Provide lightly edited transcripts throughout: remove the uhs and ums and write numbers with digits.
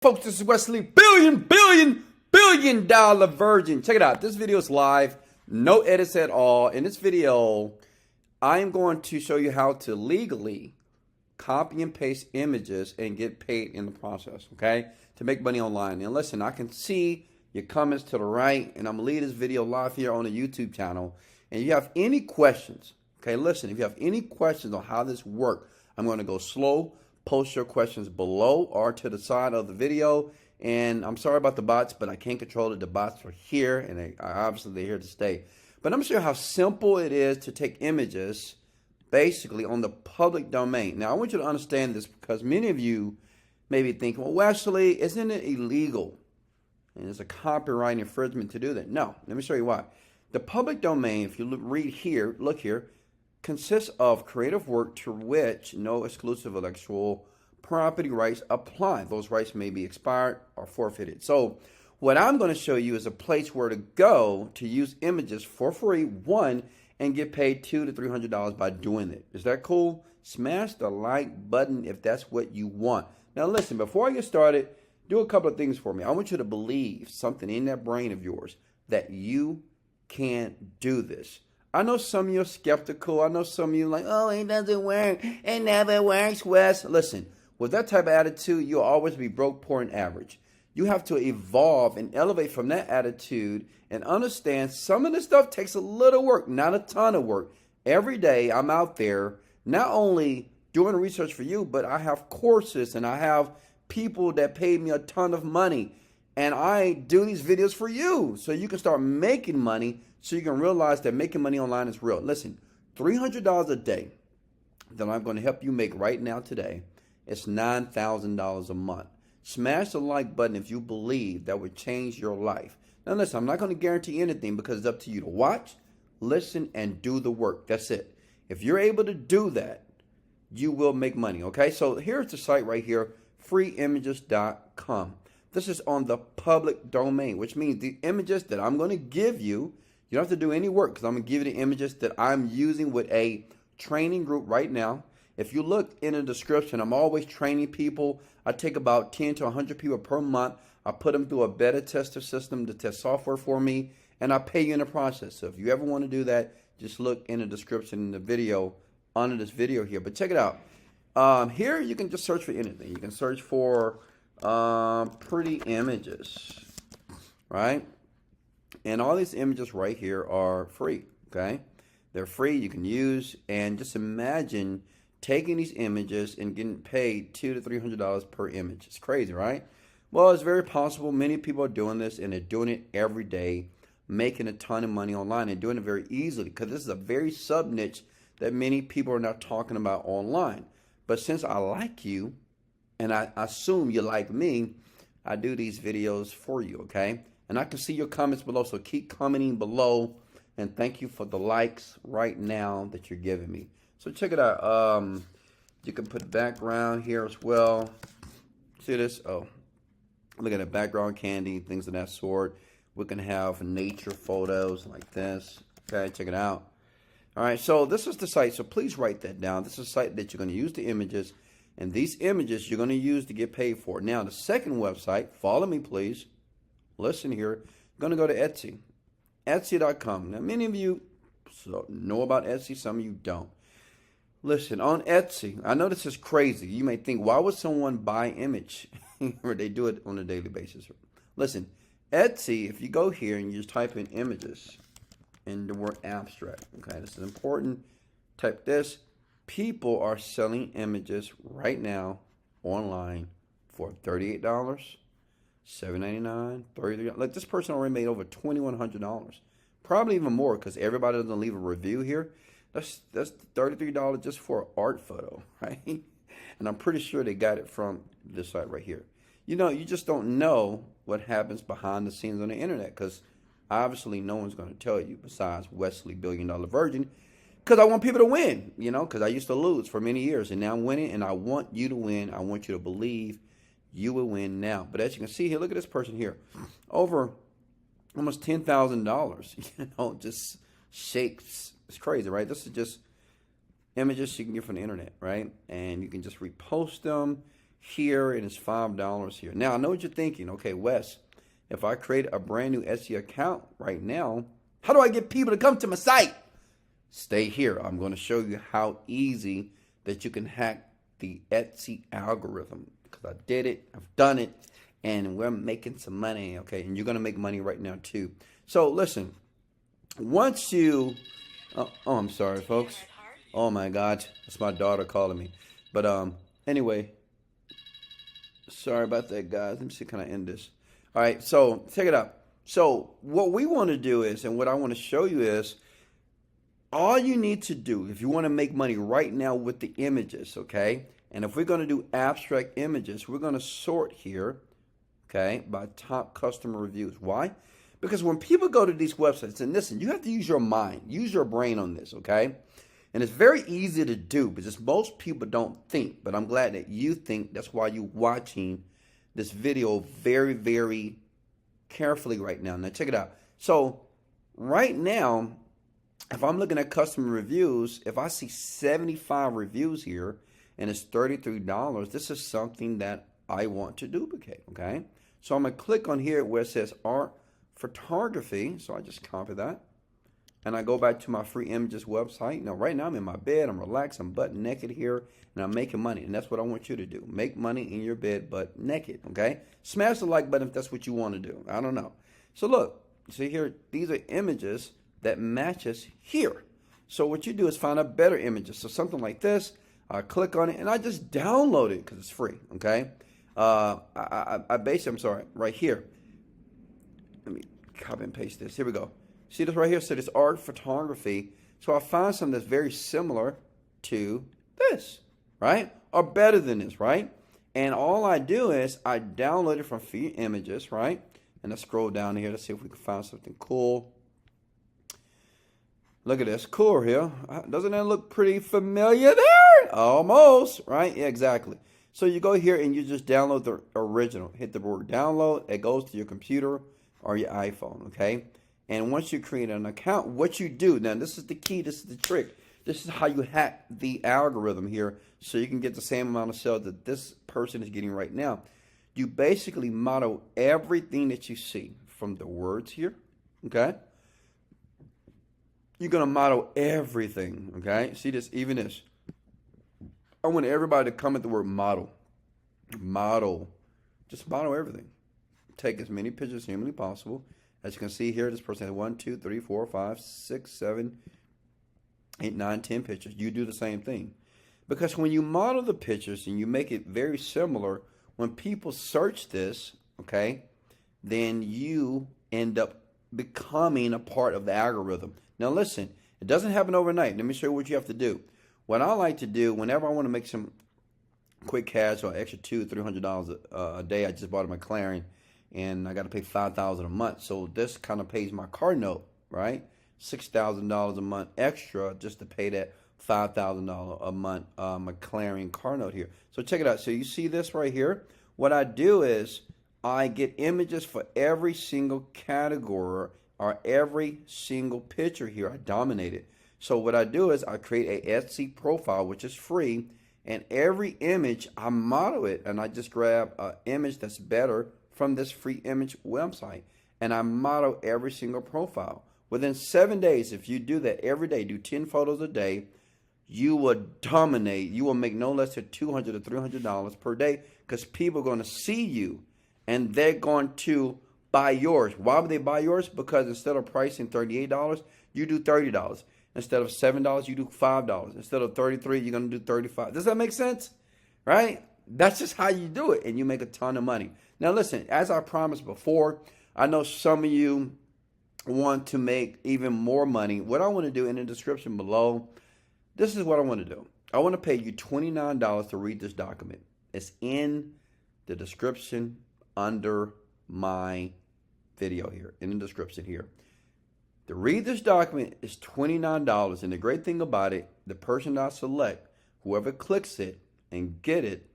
Folks, this is Wesley billion dollar virgin. Check it out. This video is live, no edits at all. In this video, I am going to show you how to legally copy and paste images and get paid in the process, okay? To make money online. And listen, I can see your comments to the right, and I'm gonna leave this video live here on the YouTube channel. And if you have any questions, okay, listen, if you have any questions on how this works, I'm gonna go slow. Post your questions below or to the side of the video. And I'm sorry about the bots, but I can't control it. The bots are here, and they are obviously here to stay. But I'm going to show you how simple it is to take images basically on the public domain. Now, I want you to understand this because many of you may be thinking, well, Wesley, isn't it illegal? And it's a copyright infringement to do that. No, let me show you why. The public domain, if you look here, consists of creative work to which no exclusive intellectual property rights apply. Those rights may be expired or forfeited. So what I'm going to show you is a place where to go to use images for free, one, and get paid $200 to $300 by doing it. Is that cool? Smash the like button if that's what you want. Now listen, before I get started, do a couple of things for me. I want you to believe something in that brain of yours that you can do this. I know some of you are skeptical. I know some of you are like, oh, it doesn't work. It never works, Wes. Listen, with that type of attitude, you'll always be broke, poor, and average. You have to evolve and elevate from that attitude and understand some of this stuff takes a little work, not a ton of work. Every day I'm out there not only doing research for you, but I have courses and I have people that pay me a ton of money. And I do these videos for you so you can start making money, so you can realize that making money online is real. Listen, $300 a day that I'm going to help you make right now today is $9,000 a month. Smash the like button if you believe that would change your life. Now listen, I'm not going to guarantee anything because it's up to you to watch, listen, and do the work. That's it. If you're able to do that, you will make money, okay? So here's the site right here, freeimages.com. This is on the public domain, which means the images that I'm going to give you, you don't have to do any work because I'm going to give you the images that I'm using with a training group right now. If you look in the description, I'm always training people. I take about 10 to 100 people per month. I put them through a beta tester system to test software for me, and I pay you in the process. So if you ever want to do that, just look in the description in the video, under this video here. But check it out. Here you can just search for anything. You can search for pretty images, right? And all these images right here are free, okay? They're free, you can use, and just imagine taking these images and getting paid $200 to $300 per image. It's crazy, right? Well, it's very possible. Many people are doing this, and they're doing it every day, making a ton of money online and doing it very easily because this is a very sub niche that many people are not talking about online. But since I like you, and I assume you like me, I do these videos for you, okay? And I can see your comments below, so keep commenting below. And thank you for the likes right now that you're giving me. So check it out. You can put background here as well. See this? Oh, look at the background candy, things of that sort. We can have nature photos like this. Okay, check it out. All right, so this is the site. So please write that down. This is a site that you're going to use the images. And these images you're going to use to get paid for. Now, the second website, follow me, please. Listen here. You're going to go to Etsy. Etsy.com. Now, many of you know about Etsy. Some of you don't. Listen, on Etsy, I know this is crazy. You may think, why would someone buy image? Or they do it on a daily basis. Listen, Etsy, if you go here and you just type in images and the word abstract, okay, this is important. Type this. People are selling images right now online for $38, $7.99, $33. Like this person already made over $2,100, probably even more because everybody doesn't leave a review here. That's $33 just for an art photo, right? And I'm pretty sure they got it from this site right here. You know, you just don't know what happens behind the scenes on the internet because obviously no one's going to tell you besides Wesley $1 billion virgin. Because I want people to win, you know, because I used to lose for many years. And now I'm winning, and I want you to win. I want you to believe you will win now. But as you can see here, look at this person here. Over almost $10,000, you know, just shakes. It's crazy, right? This is just images you can get from the internet, right? And you can just repost them. here, and it's $5 here. Now, I know what you're thinking. Okay, Wes, if I create a brand new Etsy account right now, how do I get people to come to my site? Stay here. I'm going to show you how easy that you can hack the Etsy algorithm, because I did it, I've done it, and we're making some money, okay? And you're going to make money right now too. So listen, once you, oh, I'm sorry, folks. Oh my God, that's my daughter calling me. But anyway, sorry about that, guys. Let me see, can I end this? All right, so check it out. So what we want to do is, and what I want to show you is, all you need to do if you want to make money right now with the images, okay? And if we're going to do abstract images, we're going to sort here, okay, by top customer reviews. Why? Because when people go to these websites, and listen, you have to use your mind, use your brain on this, okay? And it's very easy to do because most people don't think, but I'm glad that you think. That's why you're watching this video very, very carefully right now. Now, check it out. So right now, if I'm looking at customer reviews, if I see 75 reviews here and it's $33, this is something that I want to duplicate, okay? So I'm going to click on here where it says art photography. So I just copy that. And I go back to my free images website. Now, right now I'm in my bed. I'm relaxed. I'm butt naked here. And I'm making money. And that's what I want you to do. Make money in your bed, butt naked, okay? Smash the like button if that's what you want to do. I don't know. So look, see here, these are images that matches here. So what you do is find out better images. So something like this, I click on it and I just download it because it's free, okay? I basically, I'm sorry, right here. Let me copy and paste this. Here we go. See this right here? So this art photography. So I find something that's very similar to this, right? Or better than this, right? And all I do is I download it from free images, right? And I scroll down here to see if we can find something cool. Look at this, cool here. Doesn't that look pretty familiar there? Almost, right? Yeah, exactly. So you go here and you just download the original. Hit the word download. It goes to your computer or your iPhone, okay? And once you create an account, what you do, now this is the key, this is the trick. This is how you hack the algorithm here so you can get the same amount of sales that this person is getting right now. You basically model everything that you see from the words here, okay? You're going to model everything, okay? See this, even this. I want everybody to comment the word model. Model. Just model everything. Take as many pictures as humanly possible. As you can see here, this person has 1, 2, 3, 4, 5, 6, 7, 8, 9, 10 pictures. You do the same thing. Because when you model the pictures and you make it very similar, when people search this, okay, then you end up becoming a part of the algorithm. Now listen, it doesn't happen overnight. Let me show you what you have to do. What I like to do, whenever I want to make some quick cash or extra $200-300 a day, I just bought a McLaren and I got to pay $5,000 a month. So this kind of pays my car note, right? $6,000 a month extra just to pay that $5,000 a month McLaren car note here. So check it out. So you see this right here? What I do is I get images for every single category or every single picture here. I dominate it. So what I do is I create a Etsy profile, which is free, and every image I model it, and I just grab an image that's better from this free image website, and I model every single profile. Within 7 days, if you do that every day, do 10 photos a day, you will dominate. You will make no less than $200 to $300 per day because people are going to see you and they're going to buy yours. Why would they buy yours? Because instead of pricing $38, you do $30. Instead of $7, you do $5. Instead of $33, you're going to do $35. Does that make sense? Right? That's just how you do it, and you make a ton of money. Now, listen, as I promised before, I know some of you want to make even more money. What I want to do in the description below, this is what I want to do. I want to pay you $29 to read this document. It's in the description under my video here, in the description here. To read this document is $29, and the great thing about it, the person I select, whoever clicks it and get it,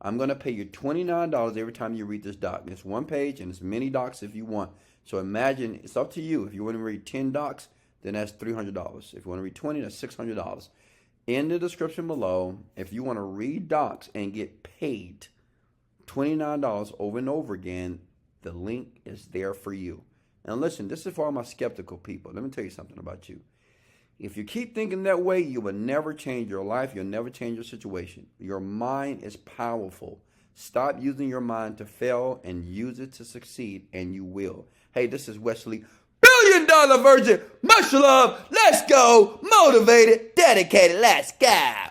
I'm going to pay you $29 every time you read this document. It's one page, and it's many docs if you want. So imagine, it's up to you. If you want to read 10 docs, then that's $300. If you want to read 20, that's $600. In the description below, if you want to read docs and get paid, $29 over and over again. The link is there for you. And listen, this is for all my skeptical people. Let me tell you something about you. If you keep thinking that way, you will never change your life. You'll never change your situation. Your mind is powerful. Stop using your mind to fail and use it to succeed, and you will. Hey, this is Wesley, $1 billion Virgin. Much love. Let's go. Motivated, dedicated. Let's go.